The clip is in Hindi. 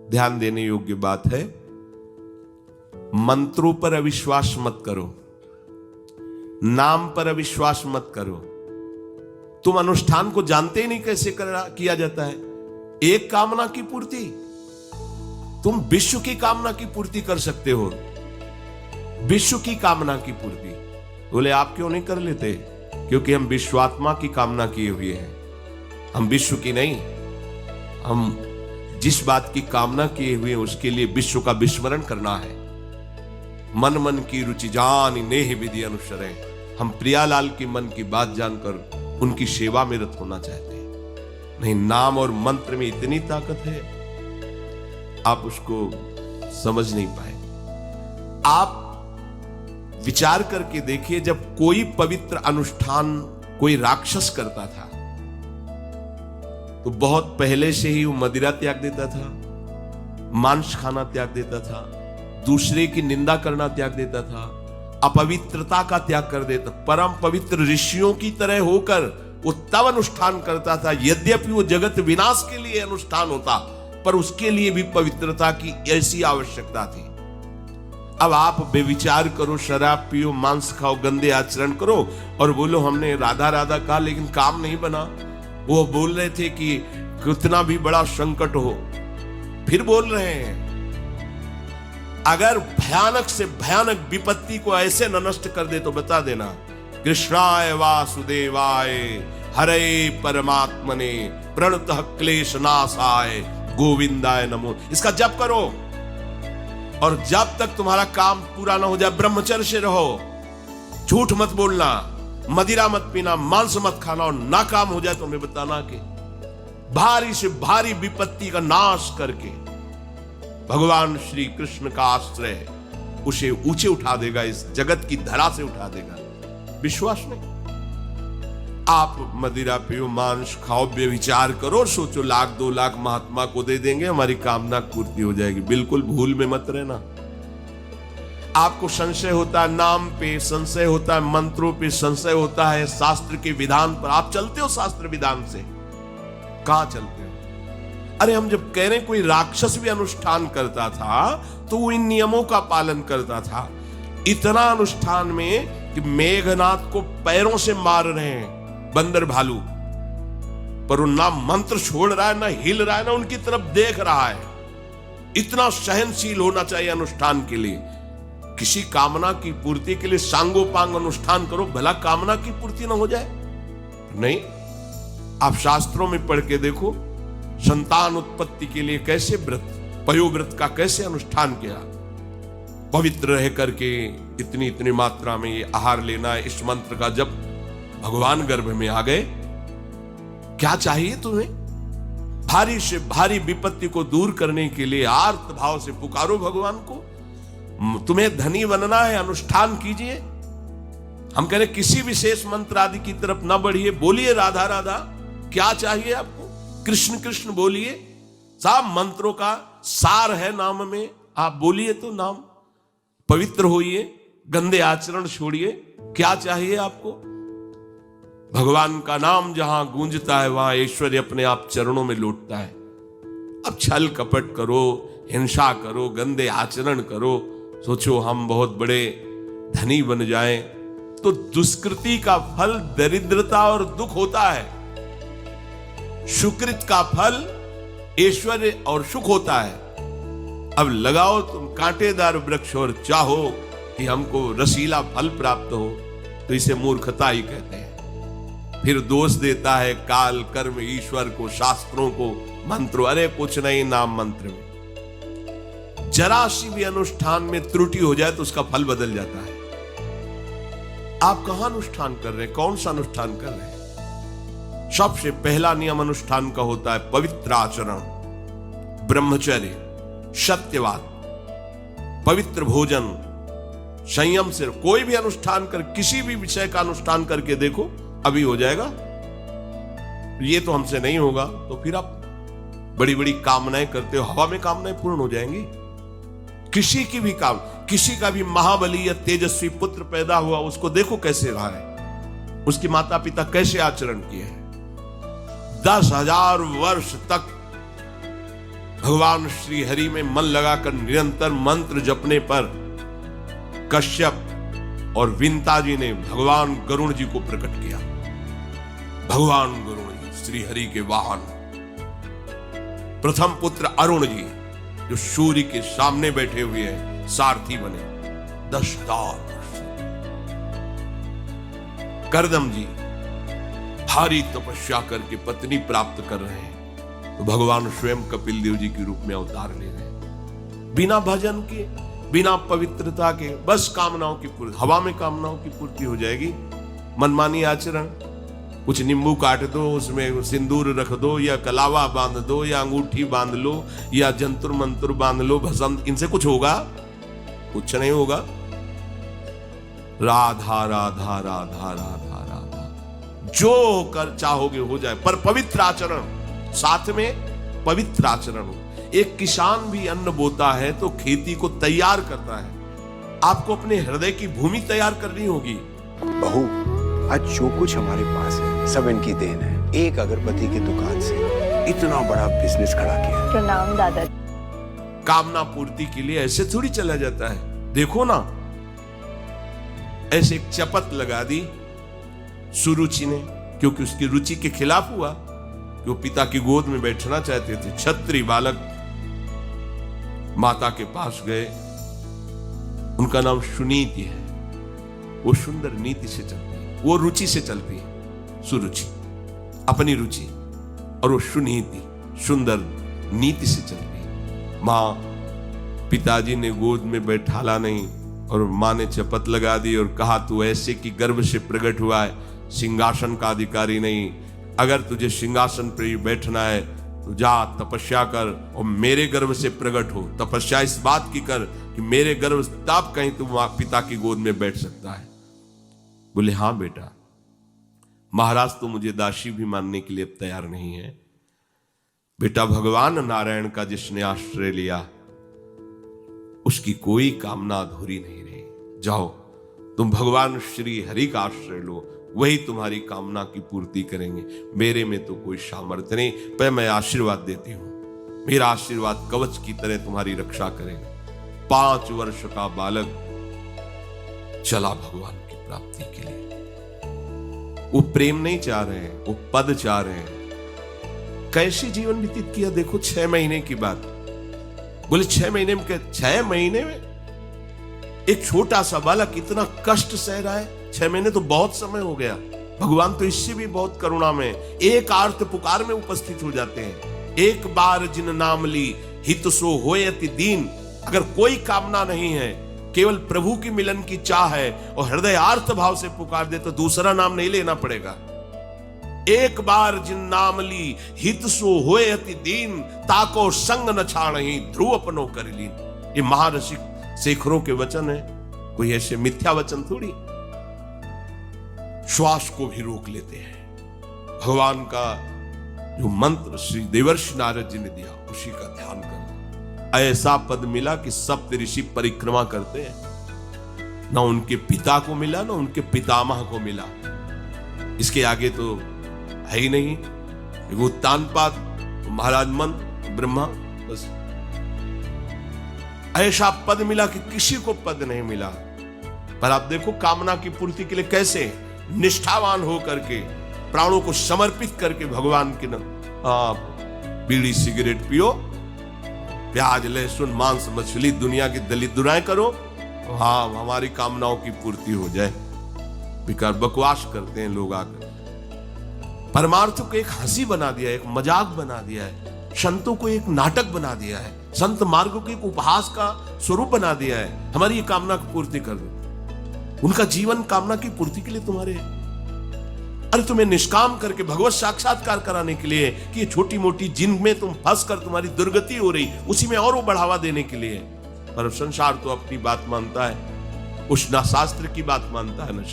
ध्यान देने योग्य बात है, मंत्रों पर अविश्वास मत करो, नाम पर अविश्वास मत करो। तुम अनुष्ठान को जानते ही नहीं कैसे किया जाता है। एक कामना की पूर्ति, तुम विश्व की कामना की पूर्ति कर सकते हो, विश्व की कामना की पूर्ति। बोले आप क्यों नहीं कर लेते? क्योंकि हम विश्वात्मा की कामना किए हुए हैं, हम विश्व की नहीं। हम जिस बात की कामना किए हुए हैं उसके लिए विश्व का विस्मरण करना है। मन मन की रुचि जान नेह विधि अनुसरे। हम प्रियालाल की मन की बात जानकर उनकी सेवा में रत होना चाहते हैं। नहीं, नाम और मंत्र में इतनी ताकत है, आप उसको समझ नहीं पाए। आप विचार करके देखिए, जब कोई पवित्र अनुष्ठान कोई राक्षस करता था तो बहुत पहले से ही वो मदिरा त्याग देता था, मांस खाना त्याग देता था, दूसरे की निंदा करना त्याग देता था, अपवित्रता का त्याग कर देता। परम पवित्र ऋषियों की तरह होकर वो तब अनुष्ठान करता था, यद्यपि वो जगत विनाश के लिए अनुष्ठान होता, पर उसके लिए भी पवित्रता की ऐसी आवश्यकता थी। अब आप बेविचार करो, शराब पियो, मांस खाओ, गंदे आचरण करो और बोलो हमने राधा राधा कहा लेकिन काम नहीं बना। वो बोल रहे थे कि कितना भी बड़ा संकट हो, फिर बोल रहे हैं। अगर भयानक से भयानक विपत्ति को ऐसे न नष्ट कर दे तो बता देना, कृष्णाय वासुदेवाय हरे परमात्मने प्रणतः क्लेश नाशाय गोविंदाय नमो। इसका जप करो और जब तक तुम्हारा काम पूरा ना हो जाए ब्रह्मचर्य से रहो। झूठ मत बोलना, मदिरा मत पीना, मांस मत खाना, और ना काम हो जाए तो हमें बताना कि भारी से भारी विपत्ति का नाश करके भगवान श्री कृष्ण का आश्रय उसे ऊंचे उठा देगा, इस जगत की धरा से उठा देगा। विश्वास नहीं? आप मदिरा पियो, मांस खाओ, बेविचार करो, सोचो 1,00,000 2,00,000 महात्मा को दे देंगे, हमारी कामना पूर्ति हो जाएगी। बिल्कुल भूल में मत रहना। आपको संशय होता है, नाम पे संशय होता है, मंत्रों पे संशय होता है, शास्त्र के विधान पर आप चलते हो, शास्त्र विधान से कहां चलते हो? अरे हम जब कह रहे हैं कोई राक्षस भी अनुष्ठान करता था तो वो इन नियमों का पालन करता था। इतना अनुष्ठान में कि मेघनाथ को पैरों से मार रहे हैं बंदर भालू, पर वो ना मंत्र छोड़ रहा है, ना हिल रहा है, ना उनकी तरफ देख रहा है। इतना सहनशील होना चाहिए अनुष्ठान के लिए। किसी कामना की पूर्ति के लिए सांगोपांग अनुष्ठान करो, भला कामना की पूर्ति ना हो जाए? नहीं। आप शास्त्रों में पढ़ के देखो, संतान उत्पत्ति के लिए कैसे व्रत, पयोव्रत का कैसे अनुष्ठान किया। पवित्र रह करके इतनी इतनी मात्रा में ये आहार लेना है। इस मंत्र का जब भगवान गर्भ में आ गए, क्या चाहिए तुम्हें? भारी से भारी विपत्ति को दूर करने के लिए आर्त भाव से पुकारो भगवान को। तुम्हें धनी बनना है, अनुष्ठान कीजिए। हम कह रहे किसी विशेष मंत्र आदि की तरफ ना बढ़िए, बोलिए राधा राधा। क्या चाहिए आपको? कृष्ण कृष्ण बोलिए। सब मंत्रों का सार है नाम में, आप बोलिए तो नाम। पवित्र होइए, गंदे आचरण छोड़िए। क्या चाहिए आपको? भगवान का नाम जहां गूंजता है वहां ऐश्वर्य अपने आप चरणों में लौटता है। अब छल कपट करो, हिंसा करो, गंदे आचरण करो, सोचो हम बहुत बड़े धनी बन जाएं, तो दुष्कृति का फल दरिद्रता और दुख होता है। सुकृत का फल ऐश्वर्य और सुख होता है। अब लगाओ तुम कांटेदार वृक्ष और चाहो कि हमको रसीला फल प्राप्त हो, तो इसे मूर्खता ही कहते हैं। फिर दोष देता है काल, कर्म, ईश्वर को, शास्त्रों को, मंत्रों। अरे कुछ नहीं, नाम मंत्र में जरा सी भी अनुष्ठान में त्रुटि हो जाए तो उसका फल बदल जाता है। आप कहां अनुष्ठान कर रहे हैं? कौन सा अनुष्ठान कर रहे हैं? सबसे पहला नियम अनुष्ठान का होता है पवित्र आचरण, ब्रह्मचर्य, सत्यवाद, पवित्र भोजन, संयम से। कोई भी अनुष्ठान कर, किसी भी विषय का अनुष्ठान करके देखो, अभी हो जाएगा। ये तो हमसे नहीं होगा, तो फिर आप बड़ी बड़ी कामनाएं करते हो, हवा में कामनाएं पूर्ण हो जाएंगी। किसी की भी काम, किसी का भी महाबली या तेजस्वी पुत्र पैदा हुआ, उसको देखो कैसे रहा है, उसके माता पिता कैसे आचरण किए हैं। 10,000 वर्ष तक भगवान श्री हरि में मन लगाकर निरंतर मंत्र जपने पर कश्यप और विंता जी ने भगवान गरुण जी को प्रकट किया। भगवान गरुण जी श्री हरि के वाहन, प्रथम पुत्र अरुण जी जो सूर्य के सामने बैठे हुए हैं, सारथी बने 10,000 वर्ष। करदम जी भारी तपस्या करके पत्नी प्राप्त कर रहे हैं, तो भगवान स्वयं कपिल देव जी के रूप में अवतार ले रहे हैं। बिना भजन के, बिना पवित्रता के, बस कामनाओं की पूर्ति, हवा में कामनाओं की पूर्ति हो जाएगी। मनमानी आचरण, कुछ नींबू काट दो, उसमें सिंदूर रख दो, या कलावा बांध दो, या अंगूठी बांध लो, या जंतुर मंतुर बांध लो, भस्म, इनसे कुछ होगा? कुछ नहीं होगा। राधा राधा राधा राधा राधा, जो कर चाहोगे हो जाए, पर पवित्र आचरण, साथ में पवित्र आचरण हो। एक किसान भी अन्न बोता है तो खेती को तैयार करता है। आपको अपने हृदय की भूमि तैयार करनी होगी। बहू, आज जो कुछ हमारे पास है सब इनकी देन है। एक अगरबत्ती की दुकान से इतना बड़ा बिजनेस खड़ा किया। प्रणाम दादा। कामना पूर्ति के लिए ऐसे थोड़ी चला जाता है। देखो ना, ऐसे एक चपत लगा दी सुरुचि ने, क्योंकि उसकी रुचि के खिलाफ हुआ कि वो पिता की गोद में बैठना चाहते थे। क्षत्रिय बालक माता के पास गए, उनका नाम सुनीति है। वो सुंदर नीति से चलती है, वो रुचि से चलती है, सुरुचि अपनी रुचि, और वो सुनीति सुंदर नीति से चलती है। मां, पिताजी ने गोद में बैठाला नहीं, और मां ने शपथ लगा दी और कहा, तू ऐसे की गर्भ से प्रकट हुआ है, सिंहासन का अधिकारी नहीं। अगर तुझे सिंहासन पर बैठना है तो जा तपस्या कर और मेरे गर्भ से प्रकट हो। तपस्या इस बात की कर कि मेरे गर्भ, तब कहीं तू पिता की गोद में बैठ सकता है। बोले, हां बेटा। महाराज तो मुझे दासी भी मानने के लिए तैयार नहीं है। बेटा, भगवान नारायण का जिसने आश्रय लिया उसकी कोई कामना अधूरी नहीं रही। जाओ, तुम भगवान श्री हरि का आश्रय लो, वही तुम्हारी कामना की पूर्ति करेंगे। मेरे में तो कोई सामर्थ्य नहीं, पर मैं आशीर्वाद देती हूं। मेरा आशीर्वाद कवच की तरह तुम्हारी रक्षा करेगा। 5 वर्ष का बालक चला भगवान की प्राप्ति के लिए। वो प्रेम नहीं चाह रहे हैं, वो पद चाह रहे हैं। कैसे जीवन व्यतीत किया देखो। 6 महीने की बात। बोले 6 महीने में, 6 महीने में एक छोटा सा बालक इतना कष्ट सह रहा है। 6 महीने तो बहुत समय हो गया। भगवान तो इससे भी बहुत करुणा में एक आर्त पुकार में उपस्थित हो जाते हैं। एक बार जिन नाम ली हित सो होय अति दीन। अगर कोई कामना नहीं है, केवल प्रभु की मिलन की चाह है और हृदय आर्त भाव से पुकार दे, तो दूसरा नाम नहीं लेना पड़ेगा। एक बार जिन नाम ली हित सो होय अति दीन, ताको संग न छाड़हि ध्रुव अपनो कर लीन। ये महाऋषि शेखरों के वचन है, कोई ऐसे मिथ्या वचन थोड़ी। श्वास को भी रोक लेते हैं। भगवान का जो मंत्र श्री देवर्षि नारद जी ने दिया, उसी का ध्यान करना। ऐसा पद मिला कि सप्त ऋषि परिक्रमा करते हैं। ना उनके पिता को मिला, ना उनके पितामह को मिला। इसके आगे तो है ही नहीं। एक उत्तानपाद, महाराज मन, ब्रह्मा, बस ऐसा पद मिला कि किसी को पद नहीं मिला। पर आप देखो, कामना की पूर्ति के लिए कैसे निष्ठावान हो करके, प्राणों को समर्पित करके भगवान के नाम, आप बीड़ी सिगरेट पियो, प्याज लहसुन मांस मछली दुनिया की दलित दुराएं करो, हाँ हमारी कामनाओं की पूर्ति हो जाए। बेकार बकवास करते हैं लोग आकर। परमार्थ को एक हंसी बना दिया है, एक मजाक बना दिया है। संतों को एक नाटक बना दिया है। संत मार्ग को एक उपहास का स्वरूप बना दिया है। हमारी ये कामना की पूर्ति कर दो। उनका जीवन कामना की पूर्ति के लिए तुम्हारे, अरे तुम्हें निष्काम करके भगवत साक्षात्कार कराने के लिए कि ये छोटी मोटी जिनमें तुम फंस कर तुम्हारी दुर्गति हो रही, उसी में और वो बढ़ावा देने के लिए। पर संसार तो अपनी बात मानता है, उस ना शास्त्र की बात मानता है, ना